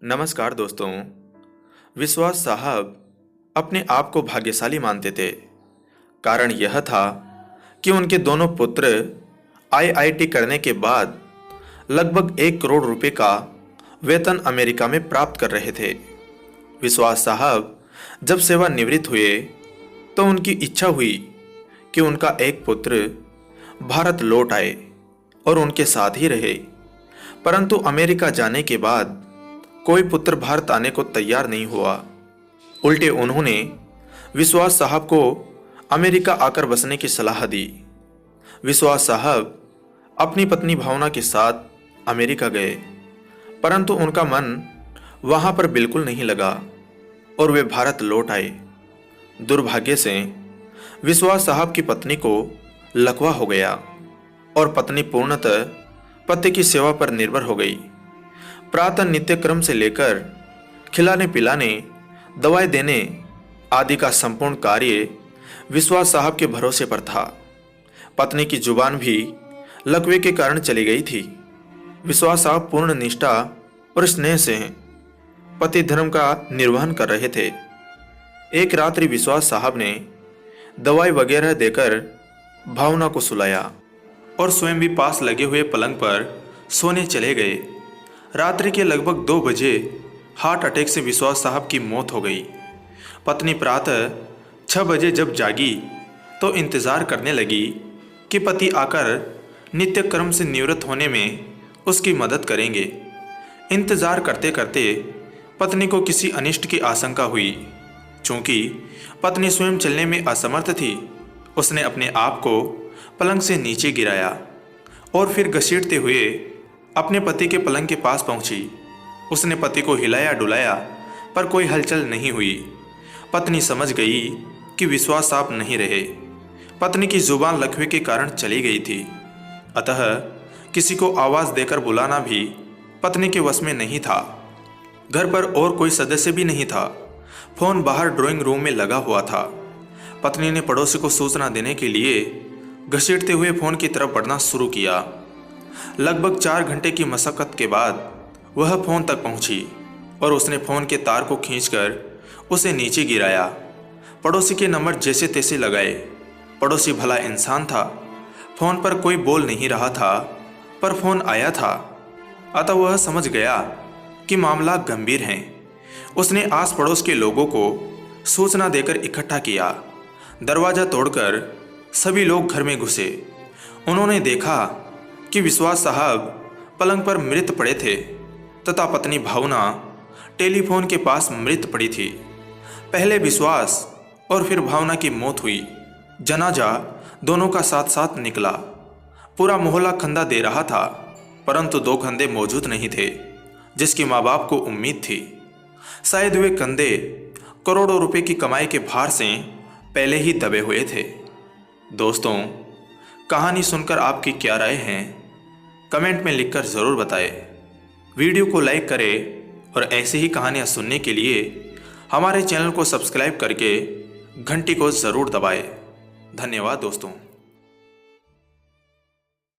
नमस्कार दोस्तों। विश्वास साहब अपने आप को भाग्यशाली मानते थे। कारण यह था कि उनके दोनों पुत्र आईआईटी करने के बाद लगभग 1 करोड़ रुपए का वेतन अमेरिका में प्राप्त कर रहे थे। विश्वास साहब जब सेवानिवृत्त हुए तो उनकी इच्छा हुई कि उनका एक पुत्र भारत लौट आए और उनके साथ ही रहे, परंतु अमेरिका जाने के बाद कोई पुत्र भारत आने को तैयार नहीं हुआ। उल्टे उन्होंने विश्वास साहब को अमेरिका आकर बसने की सलाह दी। विश्वास साहब अपनी पत्नी भावना के साथ अमेरिका गए, परंतु उनका मन वहां पर बिल्कुल नहीं लगा और वे भारत लौट आए। दुर्भाग्य से विश्वास साहब की पत्नी को लकवा हो गया और पत्नी पूर्णतः पति की सेवा पर निर्भर हो गई। प्रातः नित्य क्रम से लेकर खिलाने पिलाने, दवाएं देने आदि का संपूर्ण कार्य विश्वास साहब के भरोसे पर था। पत्नी की जुबान भी लकवे के कारण चली गई थी। विश्वास साहब पूर्ण निष्ठा और स्नेह से पति धर्म का निर्वहन कर रहे थे। एक रात्रि विश्वास साहब ने दवाई वगैरह देकर भावना को सुलाया और स्वयं भी पास लगे हुए पलंग पर सोने चले गए। रात्रि के लगभग 2 बजे हार्ट अटैक से विश्वास साहब की मौत हो गई। पत्नी प्रातः 6 बजे जब जागी तो इंतज़ार करने लगी कि पति आकर नित्य कर्म से निवृत्त होने में उसकी मदद करेंगे। इंतज़ार करते करते पत्नी को किसी अनिष्ट की आशंका हुई। चूँकि पत्नी स्वयं चलने में असमर्थ थी, उसने अपने आप को पलंग से नीचे गिराया और फिर घसीटते हुए अपने पति के पलंग के पास पहुंची। उसने पति को हिलाया डुलाया पर कोई हलचल नहीं हुई। पत्नी समझ गई कि विश्वास साहब नहीं रहे। पत्नी की जुबान लकवे के कारण चली गई थी, अतः किसी को आवाज़ देकर बुलाना भी पत्नी के वश में नहीं था। घर पर और कोई सदस्य भी नहीं था। फोन बाहर ड्राइंग रूम में लगा हुआ था। पत्नी ने पड़ोसी को सूचना देने के लिए घसीटते हुए फोन की तरफ बढ़ना शुरू किया। लगभग 4 घंटे की मशक्कत के बाद वह फोन तक पहुंची और उसने फोन के तार को खींचकर उसे नीचे गिराया। पड़ोसी के नंबर जैसे तैसे लगाए। पड़ोसी भला इंसान था। फोन पर कोई बोल नहीं रहा था, पर फोन आया था, अतः वह समझ गया कि मामला गंभीर है। उसने आस पड़ोस के लोगों को सूचना देकर इकट्ठा किया। दरवाज़ा तोड़कर सभी लोग घर में घुसे। उन्होंने देखा कि विश्वास साहब पलंग पर मृत पड़े थे तथा पत्नी भावना टेलीफोन के पास मृत पड़ी थी। पहले विश्वास और फिर भावना की मौत हुई। जनाजा दोनों का साथ साथ निकला। पूरा मोहल्ला खंदा दे रहा था, परंतु 2 कंधे मौजूद नहीं थे जिसकी माँ बाप को उम्मीद थी। शायद वे कंधे करोड़ों रुपए की कमाई के भार से पहले ही दबे हुए थे। दोस्तों, कहानी सुनकर आपकी क्या राय है, कमेंट में लिखकर ज़रूर बताएं। वीडियो को लाइक करें और ऐसी ही कहानियाँ सुनने के लिए हमारे चैनल को सब्सक्राइब करके घंटी को ज़रूर दबाएं। धन्यवाद दोस्तों।